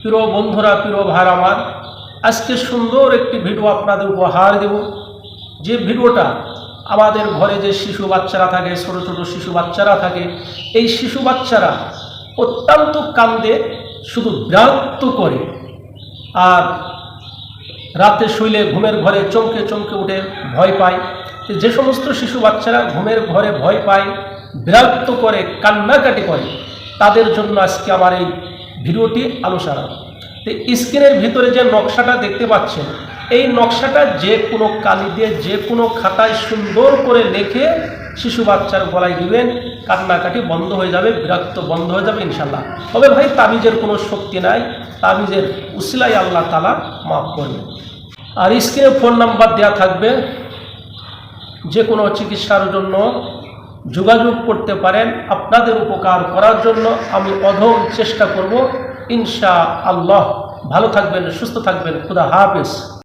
প্রিয় বন্ধুরা, প্রিয় ভাই আমার, আজকে সুন্দর একটি ভিডিও আপনাদের উপহার দেব। যে ভিডিওটা আমাদের ঘরে যে শিশু বাচ্চারা থাকে, ছোট ছোট শিশু বাচ্চারা থাকে, এই শিশু বাচ্চারা অত্যন্ত কান্দে, শুধু বিরক্ত করে, আর রাতে শুইলে ঘুমের ঘরে চমকে চমকে উঠে ভয় পায়। যে সমস্ত শিশু বাচ্চারা ঘুমের ঘরে ভয় পায়, বিরক্ত করে, কান্নাকাটি করে, তাদের জন্য আজকে আমার এই ভিডিওটি আলোচনা। তো স্ক্রিনের ভিতরে যে নকশাটা দেখতে পাচ্ছেন, এই নকশাটা যে কোনো কালি দিয়ে যে কোনো খাতায় সুন্দর করে লিখে শিশু বাচ্চার গলায় দিবেন, কান্নাকাটি বন্ধ হয়ে যাবে, বিরক্ত বন্ধ হয়ে যাবে ইনশাল্লাহ। তবে ভাই, তাবিজের কোনো শক্তি নাই, তাবিজের উসিলায় আল্লাহ তাআলা মাফ করবেন। আর স্ক্রিনে ফোন নাম্বার দেওয়া থাকবে, যে কোনো চিকিৎসার জন্য যোগাযোগ করতে পারেন। আপনাদের উপকার করার জন্য আমি অধম চেষ্টা করব ইনশাআল্লাহ। ভালো থাকবেন, সুস্থ থাকবেন। খুদা হাফেজ।